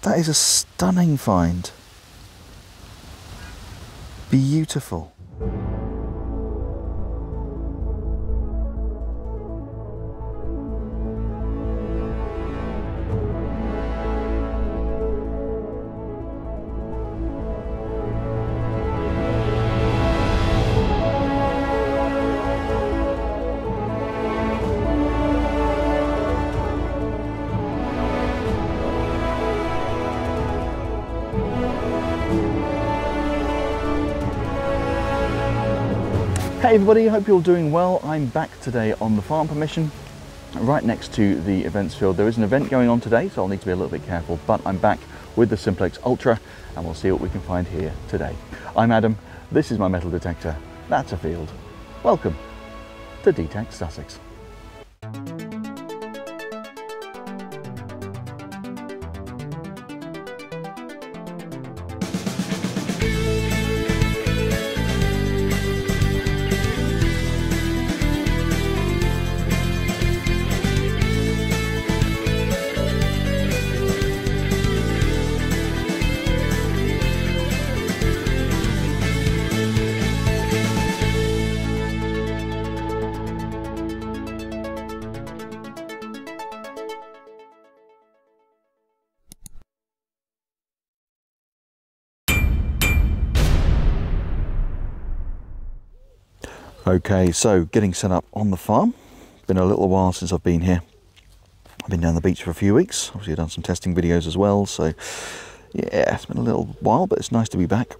That is a stunning find. Beautiful. Hey everybody, hope you're all doing well. I'm back today on the farm permission, right next to the events field. There is an event going on today, so I'll need to be a little bit careful, but I'm back with the Simplex Ultra and we'll see what we can find here today. I'm Adam, this is my metal detector, that's a field. Welcome to Detect Sussex. Okay, so getting set up on the farm. Been a little while since I've been here. I've been down the beach for a few weeks. Obviously I've done some testing videos as well, so yeah, it's been a little while, but it's nice to be back.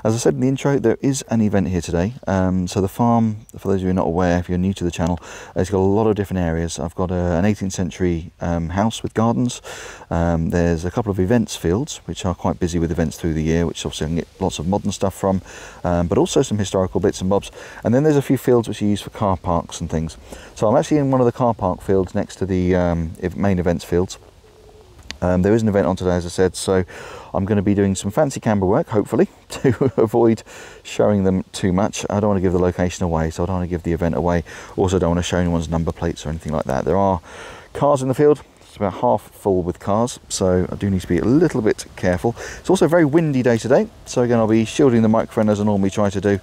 As I said in the intro, there is an event here today. So the farm, for those of you who are not aware, if you're new to the channel, it's got a lot of different areas. I've got an 18th century house with gardens. There's a couple of events fields, which are quite busy with events through the year, which obviously I can get lots of modern stuff from, but also some historical bits and bobs. And then there's a few fields which are used for car parks and things. So I'm actually in one of the car park fields next to the main events fields. There is an event on today, as I said, so I'm going to be doing some fancy camera work, hopefully, to avoid showing them too much. I don't want to give the location away, so I don't want to give the event away. Also don't want to show anyone's number plates or anything like that. There are cars in the field. It's about half full with cars, so I do need to be a little bit careful. It's also a very windy day today, so again, I'll be shielding the microphone as I normally try to do.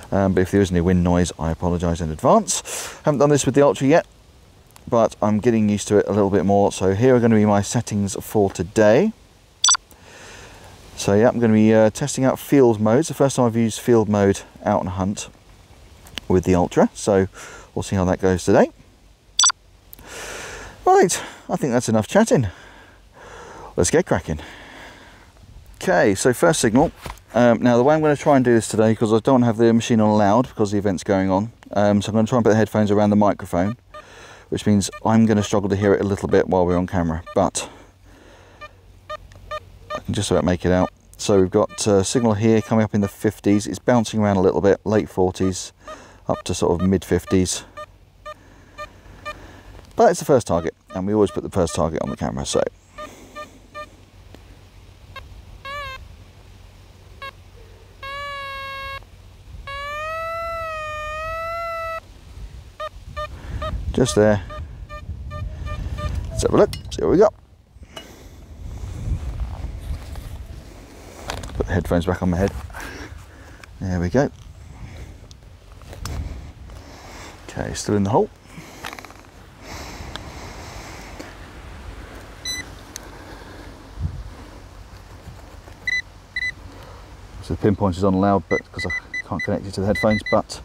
But if there is any wind noise, I apologise in advance. Haven't done this with the Ultra yet, but I'm getting used to it a little bit more. So here are going to be my settings for today. So yeah, I'm going to be testing out field modes. The first time I've used field mode out on a hunt with the Ultra, so we'll see how that goes today. Right, I think that's enough chatting. Let's get cracking. Okay, so first signal. Now the way I'm going to try and do this today, because I don't have the machine on loud because the event's going on, so I'm going to try and put the headphones around the microphone, which means I'm going to struggle to hear it a little bit while we're on camera, but I can just about make it out. So we've got signal here coming up in the 50s. It's bouncing around a little bit, late 40s up to sort of mid 50s. But it's the first target, and we always put the first target on the camera, so. Just there. Let's have a look, see what we got. Put the headphones back on my head. There we go. Okay, still in the hole. So the pinpoint is on loud, but because I can't connect it to the headphones, but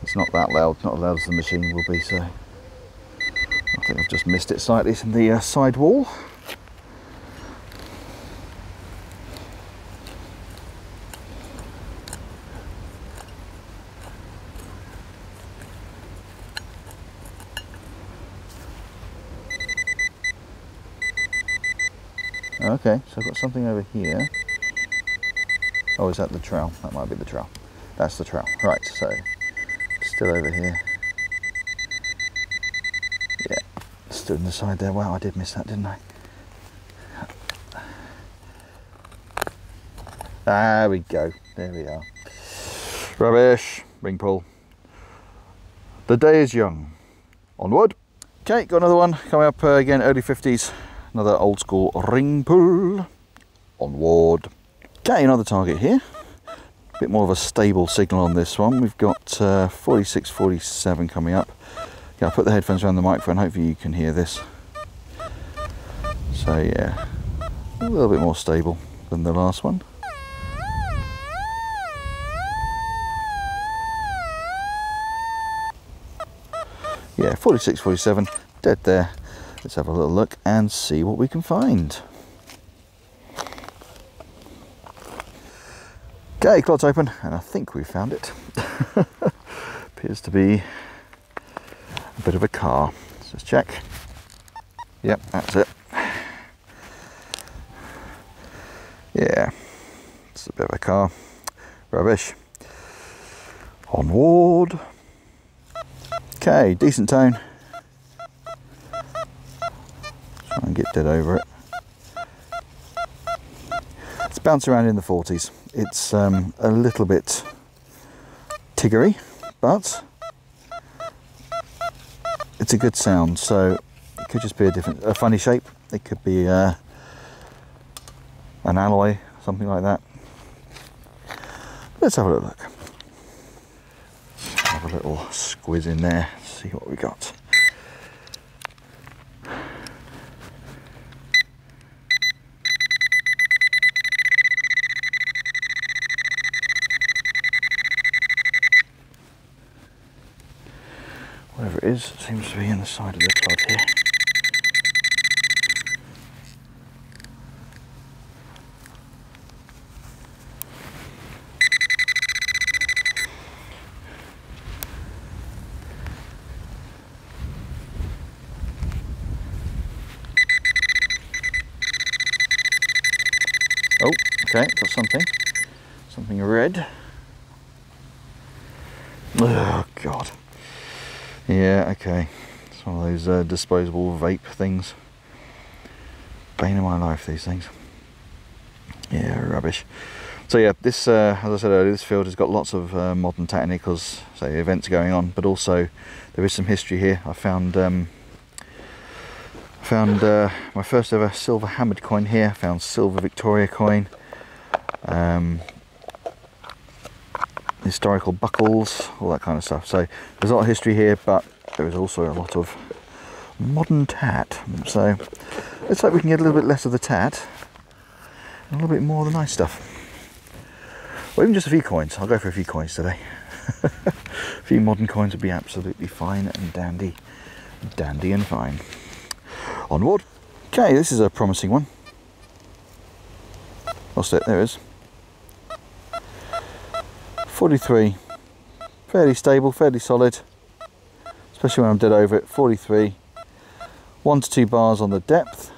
it's not that loud, not as loud as the machine will be, so. I think I've just missed it slightly. It's in the side wall. Okay, so I've got something over here. Oh, is that the trail? That might be the trail. That's the trail. Right, so still over here. Yeah, stood in the side there. Wow, I did miss that, didn't I? There we go. There we are. Rubbish. Ring pull. The day is young. Onward. Okay, got another one coming up again, early 50s. Another old school ring pull. Onward. Okay, another target here. A bit more of a stable signal on this one. We've got 46, 47 coming up. Yeah, I'll put the headphones around the microphone, hopefully you can hear this. So yeah, a little bit more stable than the last one. Yeah, 46, 47, dead there. Let's have a little look and see what we can find. Okay, clod's open, and I think we found it. Appears to be a bit of a car. Let's just check. Yep, that's it. Yeah, it's a bit of a car. Rubbish. Onward. Okay, decent tone. Try and get dead over it. It's bounced around in the 40s. It's a little bit tiggery, but it's a good sound. So it could just be a funny shape. It could be an alloy, something like that. Let's have a little look. Have a little squiz in there, see what we got. Whatever it is, it seems to be in the side of the clod here. Oh, okay, got something red. Oh God. Yeah, okay. It's one of those disposable vape things. Bane of my life, these things. Yeah, rubbish. So yeah, this, as I said earlier, this field has got lots of modern technicals, so events going on, but also there is some history here. I found my first ever silver hammered coin here. Found silver Victoria coin. Historical buckles, all that kind of stuff. So there's a lot of history here, but there is also a lot of modern tat. So let's hope we can get a little bit less of the tat and a little bit more of the nice stuff. Or even just a few coins. I'll go for a few coins today. A few modern coins would be absolutely fine and dandy. Dandy and fine. Onward. Okay, this is a promising one. Lost it, there it is. 43, fairly stable, fairly solid, especially when I'm dead over it. 43, 1 to 2 bars on the depth.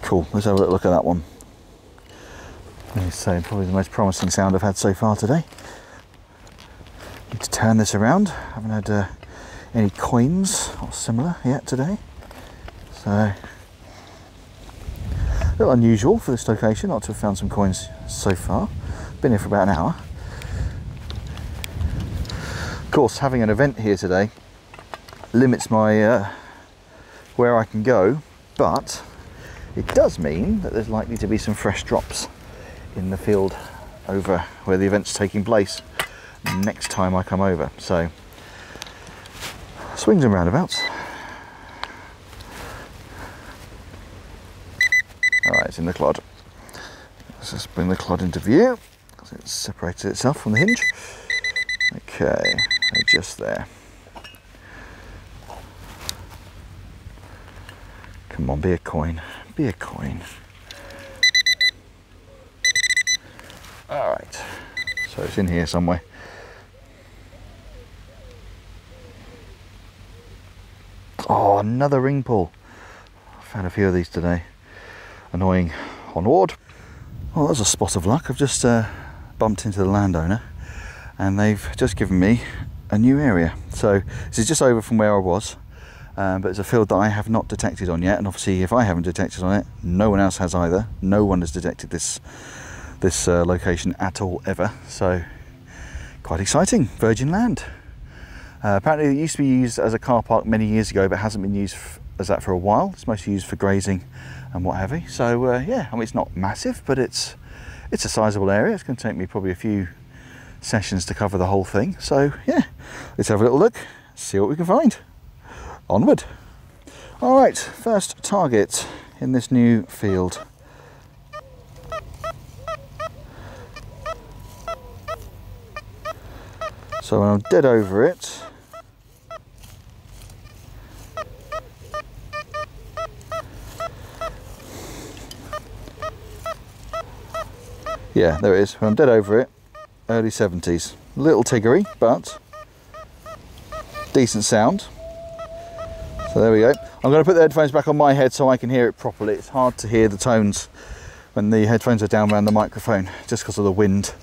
Cool, let's have a little look at that one. So probably the most promising sound I've had so far today. Need to turn this around. Haven't had any coins or similar yet today, so a little unusual for this location not to have found some coins so far. Been here for about an hour. Of course, having an event here today limits my where I can go, but it does mean that there's likely to be some fresh drops in the field over where the event's taking place next time I come over. So swings and roundabouts. Alright, it's in the clod. Let's just bring the clod into view. It's separated itself from the hinge. Okay, so just there. Come on, be a coin. Be a coin. Alright, so it's in here somewhere. Oh, another ring pull. I found a few of these today. Annoying. Onward. Well, that's a spot of luck. I've just bumped into the landowner and they've just given me a new area. So this is just over from where I was, but it's a field that I have not detected on yet, and obviously if I haven't detected on it, no one else has either. No one has detected this location at all ever, so quite exciting. Virgin land. Apparently it used to be used as a car park many years ago, but hasn't been used as that for a while. It's mostly used for grazing and what have you. So yeah, I mean, it's not massive, but it's a sizable area. It's going to take me probably a few sessions to cover the whole thing. So yeah, let's have a little look, see what we can find. Onward. All right, first target in this new field. So when I'm dead over it, yeah, there it is. When I'm dead over it, early 70s. Little tiggery, but decent sound. So there we go. I'm going to put the headphones back on my head so I can hear it properly. It's hard to hear the tones when the headphones are down around the microphone, just because of the wind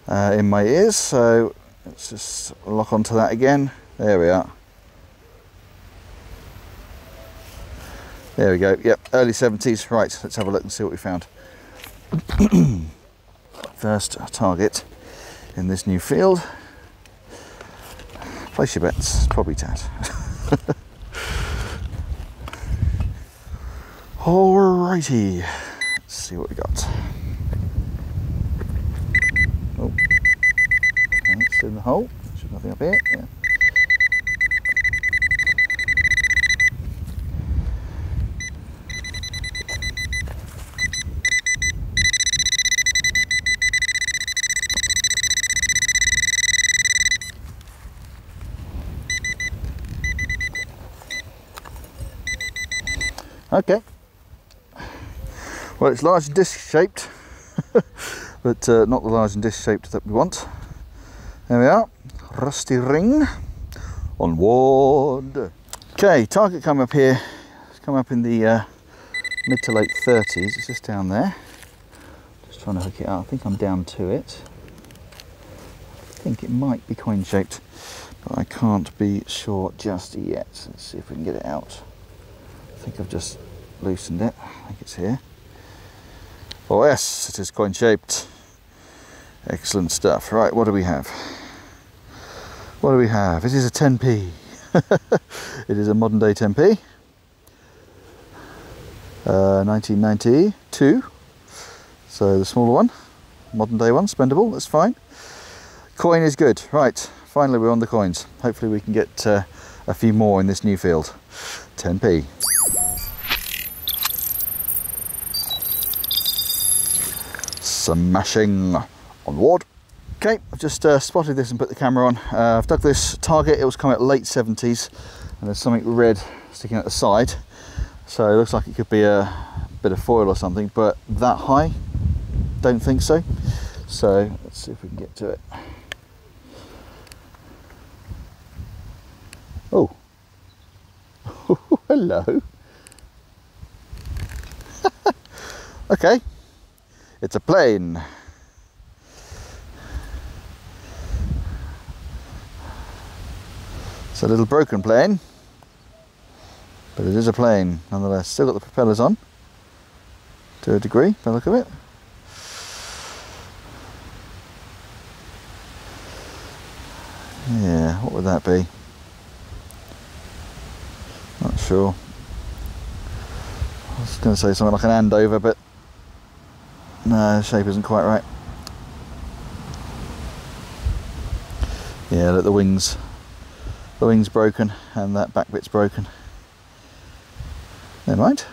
in my ears. So let's just lock onto that again. There we are. There we go. Yep, early 70s. Right, let's have a look and see what we found. First target in this new field. Place your bets. Probably Tad. Alrighty. Let's see what we got. Oh, okay, it's in the hole. Should nothing up here. Yeah. Okay. Well, it's large and disc shaped, but not the large and disc shaped that we want. There we are, rusty ring, onward. Okay, target come up here, it's come up in the mid to late 30s, it's just down there. Just trying to hook it up, I think I'm down to it. I think it might be coin shaped, but I can't be sure just yet. Let's see if we can get it out. I think I've just loosened it, I think it's here. Oh yes, it is coin shaped. Excellent stuff. Right, what do we have? What do we have? It is a 10p. It is a modern day 10p. 1992. So the smaller one, modern day one, spendable, that's fine. Coin is good. Right, finally we're on the coins. Hopefully we can get a few more in this new field. 10p. Smashing onward. Okay, I've just spotted this and put the camera on. I've dug this target, it was coming at late 70s, and there's something red sticking out the side. So it looks like it could be a bit of foil or something, but that high, don't think so. So let's see if we can get to it. Oh, hello. Okay. It's a plane. It's a little broken plane, but it is a plane nonetheless. Still got the propellers on to a degree, by the look of it. Yeah, what would that be? Not sure. I was going to say something like an Andover, but no, the shape isn't quite right. Yeah, look, the wings broken and that back bit's broken. Never mind.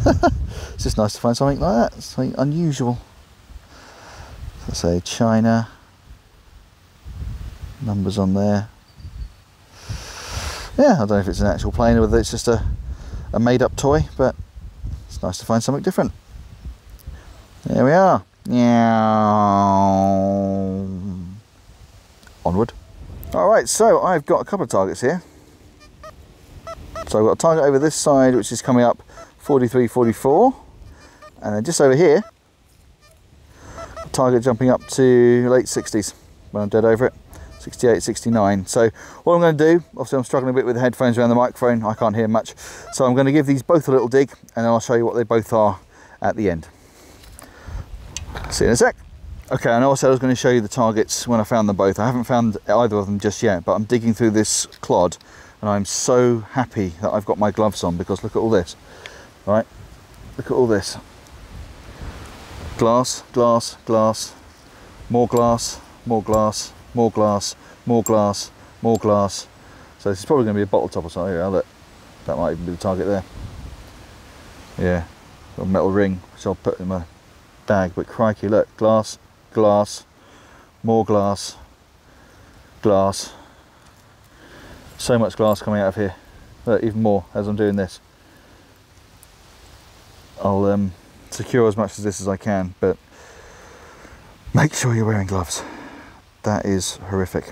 It's just nice to find something like that, something unusual. So say China, numbers on there. Yeah, I don't know if it's an actual plane or whether it's just a made up toy, but it's nice to find something different. There we are. Onward. Alright, so I've got a couple of targets here. So I've got a target over this side which is coming up 43, 44. And then just over here, a target jumping up to late 60s when I'm dead over it. 68, 69. So what I'm going to do, obviously I'm struggling a bit with the headphones around the microphone, I can't hear much. So I'm going to give these both a little dig and then I'll show you what they both are at the end. See you in a sec. Okay, I know I said I was going to show you the targets when I found them both. I haven't found either of them just yet, but I'm digging through this clod and I'm so happy that I've got my gloves on, because look at all this, right? Look at all this. Glass, glass, glass, more glass, more glass, more glass, more glass, more glass. So this is probably going to be a bottle top or something. Here, look, that might even be the target there. Yeah, got a metal ring, which I'll put in my bag, but crikey, look, glass, glass, more glass, glass. So much glass coming out of here. Look, even more as I'm doing this. I'll secure as much of this as I can, but make sure you're wearing gloves. That is horrific.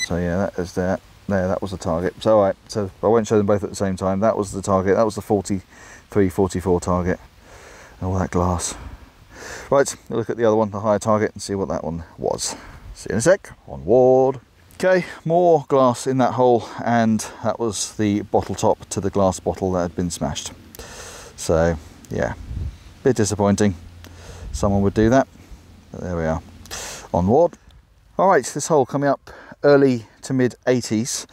So yeah, that is that. There, that was the target. So alright, so I won't show them both at the same time. That was the target. That was the 43, 44 target. And all that glass. Right, we'll look at the other one, the higher target, and see what that one was. See you in a sec. Onward. Okay, more glass in that hole, and that was the bottle top to the glass bottle that had been smashed. So yeah, bit disappointing. Someone would do that. But there we are. Onward. Alright, this hole coming up early to mid 80s.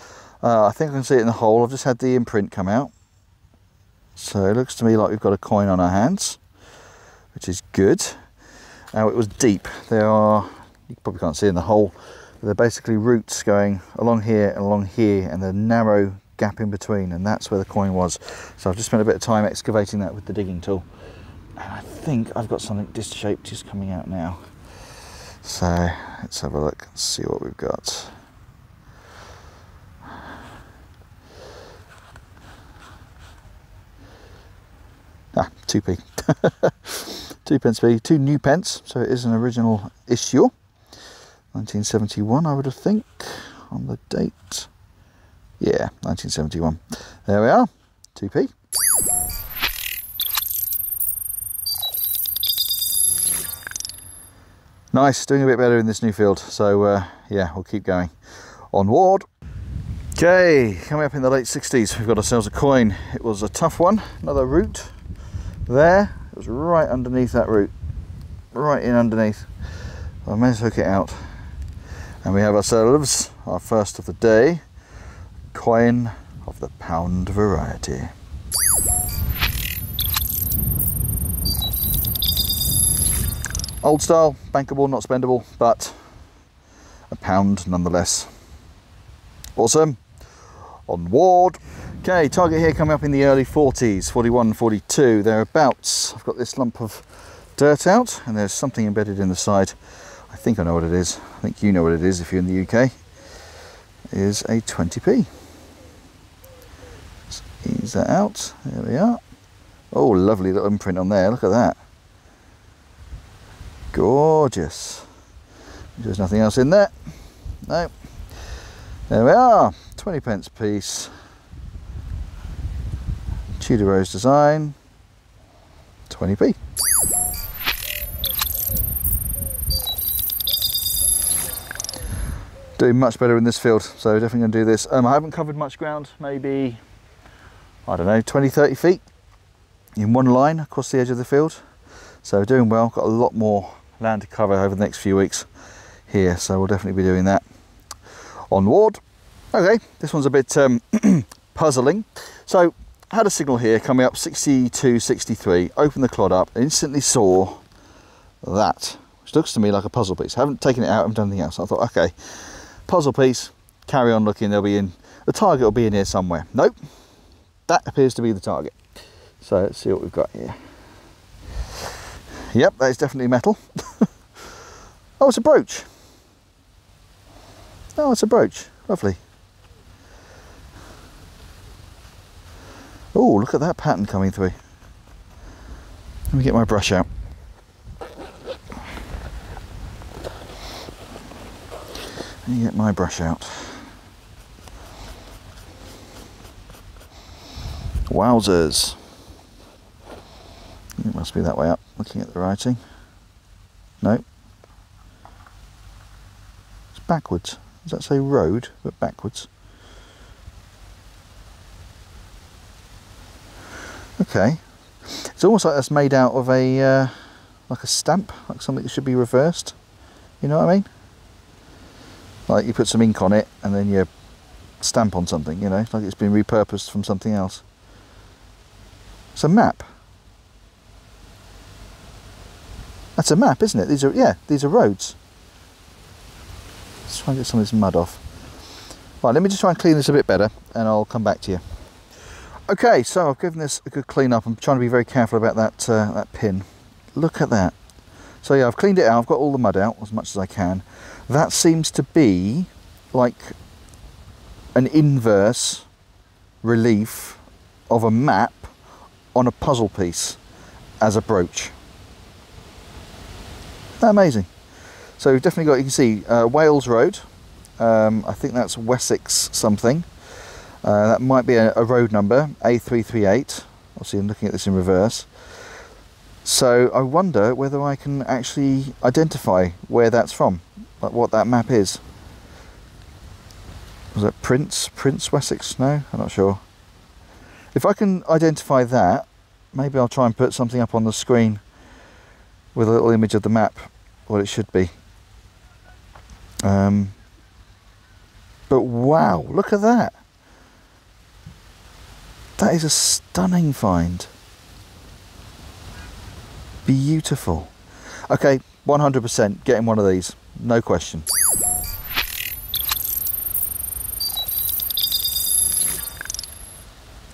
I think I can see it in the hole. I've just had the imprint come out. So it looks to me like we've got a coin on our hands, which is good. Now it was deep. There are, you probably can't see in the hole, but they're basically roots going along here and along here, and the narrow gap in between, and that's where the coin was. So I've just spent a bit of time excavating that with the digging tool. And I think I've got something disc shaped just coming out now. So let's have a look and see what we've got. Ah, 2p. 2p, 2 new pence, so it is an original issue. 1971, I would have think, on the date. Yeah, 1971. There we are, 2p. Nice, doing a bit better in this new field, so yeah, we'll keep going. Onward. Okay, coming up in the late 60s, we've got ourselves a coin. It was a tough one, another root. There, it was right underneath that root, right in underneath. I managed to hook it out, and we have ourselves our first of the day, coin of the pound variety. Old style, bankable, not spendable, but a pound nonetheless. Awesome. Onward. Okay, target here coming up in the early 40s, 41, 42, thereabouts. I've got this lump of dirt out, and there's something embedded in the side. I think I know what it is. I think you know what it is if you're in the UK. It is a 20p. Let's ease that out. There we are. Oh, lovely little imprint on there. Look at that. Gorgeous. There's nothing else in there. No. There we are. 20p piece. Tudor Rose design, 20p. Doing much better in this field, so definitely going to do this. I haven't covered much ground, maybe, I don't know, 20, 30 feet in one line across the edge of the field. So doing well, got a lot more land to cover over the next few weeks here, so we'll definitely be doing that. Onward. Okay, this one's a bit puzzling. So I had a signal here coming up 62, 63, opened the clod up, instantly saw that, which looks to me like a puzzle piece. I haven't taken it out, I haven't done anything else. I thought, okay, puzzle piece, carry on looking, they'll be in, the target will be in here somewhere. Nope, that appears to be the target. So let's see what we've got here. Yep, that is definitely metal. Oh, it's a brooch. Oh, it's a brooch, lovely. Oh, look at that pattern coming through. Let me get my brush out. Let me get my brush out. Wowzers. It must be that way up, looking at the writing. No. It's backwards. Does that say road, but backwards? Okay, it's almost like that's made out of a like a stamp, like something that should be reversed. You know what I mean? Like you put some ink on it and then you stamp on something, you know, like it's been repurposed from something else. It's a map. That's a map, isn't it? These are, yeah, these are roads. Let's try and get some of this mud off. Right, let me just try and clean this a bit better and I'll come back to you. Okay, so I've given this a good clean up. I'm trying to be very careful about that, that pin. Look at that. So yeah, I've cleaned it out. I've got all the mud out as much as I can. That seems to be like an inverse relief of a map on a puzzle piece as a brooch. Isn't that amazing? So we've definitely got, you can see Wales Road. I think that's Wessex something. That might be a road number, A338. Obviously I'm looking at this in reverse. So I wonder whether I can actually identify where that's from, like what that map is. Was it Prince Wessex? No, I'm not sure. If I can identify that, maybe I'll try and put something up on the screen with a little image of the map, what it should be. But wow, look at that. That is a stunning find. Beautiful. Okay, 100% getting one of these, no question.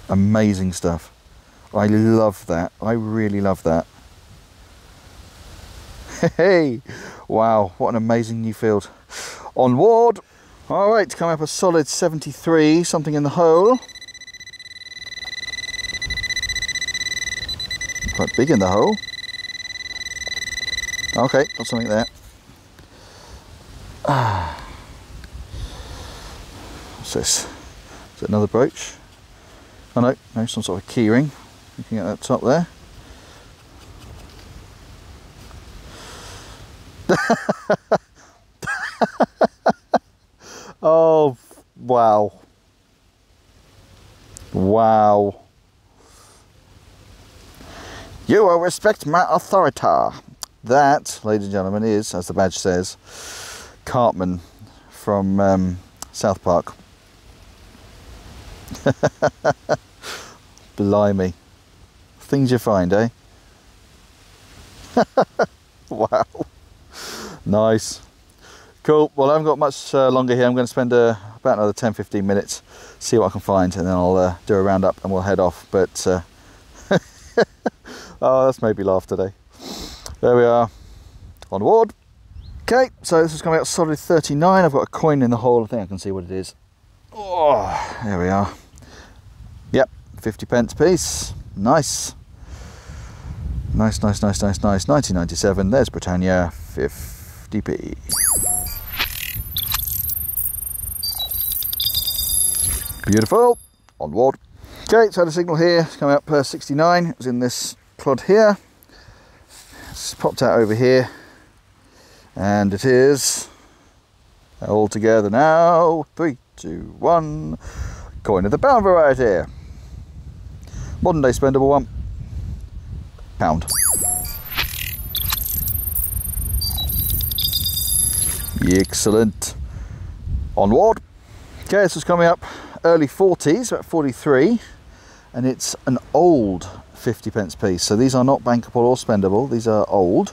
Amazing stuff. I love that. I really love that. Hey, wow, what an amazing new field. Onward. All right, coming up a solid 73, something in the hole. Quite big in the hole. Okay, got something there. What's this? Is it another brooch? Oh no, no, some sort of key ring. Looking at that top there. Oh, wow. Wow. You will respect my authority. That, ladies and gentlemen, is, as the badge says, Cartman from South Park. Blimey. Things you find, eh? Wow. Nice. Cool. Well, I haven't got much longer here. I'm going to spend about another 10-15 minutes, see what I can find, and then I'll do a roundup and we'll head off. But oh, that's made me laugh today. There we are. Onward. Okay, so this is coming out solid 39. I've got a coin in the hole. I think I can see what it is. Oh, there we are. Yep, 50p piece. Nice. Nice, nice, nice, nice, nice. 1997. There's Britannia. 50p. Beautiful. Onward. Okay, so the signal here is coming up per 69. It was in this plod here. It's popped out over here. And it is all together now. 3, 2, 1. Coin of the pound variety. Modern day spendable one. Pound. Excellent. Onward. Okay, this is coming up early 40s, about 43, and it's an old 50p piece. So these are not bankable or spendable. These are old,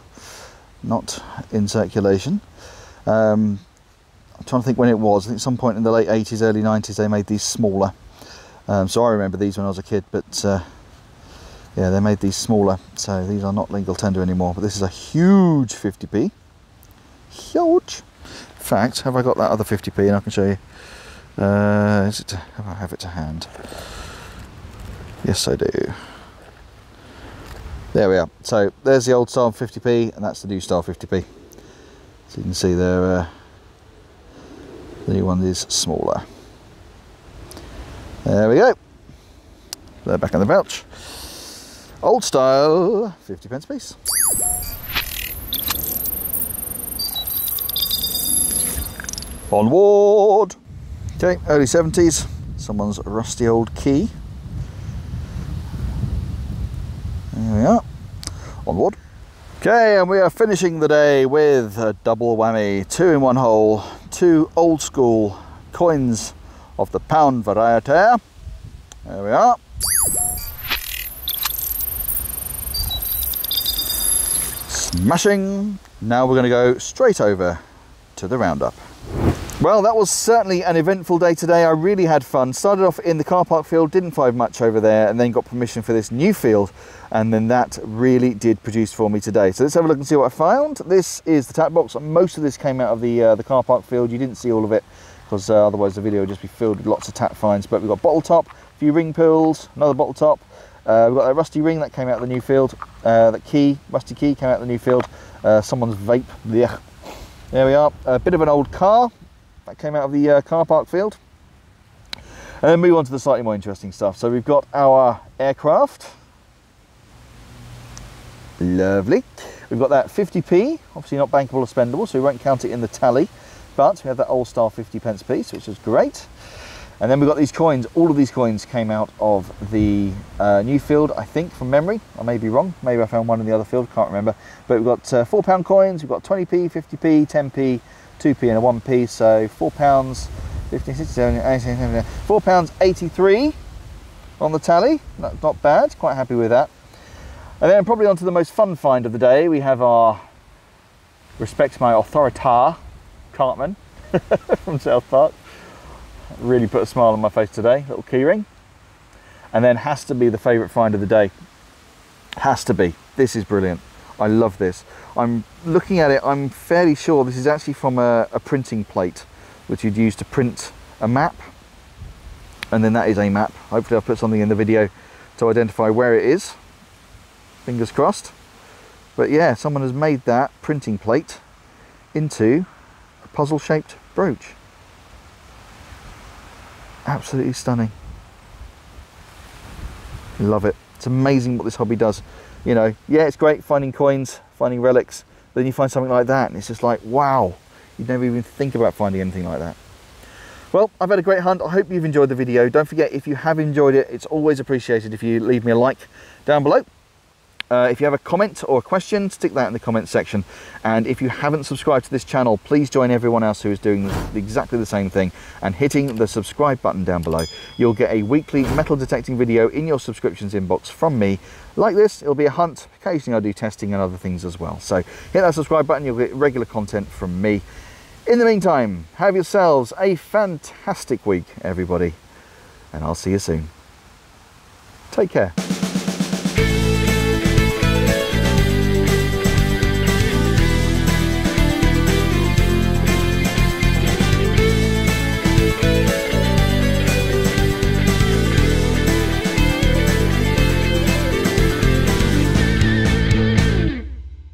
not in circulation. I'm trying to think when it was. I think some point in the late 80s, early 90s, they made these smaller. So I remember these when I was a kid, but yeah, they made these smaller. So these are not legal tender anymore. But this is a huge 50p. Huge. In fact, have I got that other 50p? And I can show you. Is it? I have it to hand. Yes, I do. There we are. So there's the old style 50p, and that's the new style 50p. So you can see there, the new one is smaller. There we go. They're back in the pouch. Old style 50p piece. Onward. Okay, early 70s. Someone's rusty old key. There we are. Onward. Okay, and we are finishing the day with a double whammy, 2 in 1 hole, 2 old school coins of the pound variety. There we are. Smashing. Now we're going to go straight over to the roundup. Well, that was certainly an eventful day today. I really had fun. Started off in the car park field, didn't find much over there, and then got permission for this new field, and then that really did produce for me today. So let's have a look and see what I found. This is the tap box. Most of this came out of the car park field. You didn't see all of it because otherwise the video would just be filled with lots of tap finds. But we've got bottle top, a few ring pulls, another bottle top. We've got that rusty ring that came out of the new field. That key, rusty key, came out of the new field. Someone's vape. Yeah. There we are. A bit of an old car. That came out of the car park field. And then move on to the slightly more interesting stuff. So we've got our aircraft. Lovely. We've got that 50p, obviously not bankable or spendable, so we won't count it in the tally. But we have that old style 50p piece, which is great. And then we've got these coins. All of these coins came out of the new field, I think, from memory. I may be wrong. Maybe I found one in the other field, can't remember. But we've got £4 coins, we've got 20p, 50p, 10p, 2p and a 1p, so £4, 15, 16, 18, 17, £4.83 on the tally. Not bad, quite happy with that. And then probably on to the most fun find of the day. We have our, respect my authorita, Cartman from South Park. Really put a smile on my face today, little keyring. And then has to be the favourite find of the day. Has to be. This is brilliant. I love this. I'm looking at it, I'm fairly sure this is actually from a printing plate, which you'd use to print a map. And then that is a map. Hopefully I'll put something in the video to identify where it is. Fingers crossed. But yeah, someone has made that printing plate into a puzzle-shaped brooch. Absolutely stunning. Love it. It's amazing what this hobby does. You know, yeah, it's great finding coins, finding relics, but then you find something like that and it's just like, wow, you'd never even think about finding anything like that. Well, I've had a great hunt. I hope you've enjoyed the video. Don't forget, if you have enjoyed it, it's always appreciated if you leave me a like down below. If you have a comment or a question, stick that in the comment section. And if you haven't subscribed to this channel, please join everyone else who is doing exactly the same thing and hitting the subscribe button down below. You'll get a weekly metal detecting video in your subscriptions inbox from me. Like this, it'll be a hunt. Occasionally I do testing and other things as well. So hit that subscribe button, you'll get regular content from me. In the meantime, have yourselves a fantastic week, everybody. And I'll see you soon. Take care.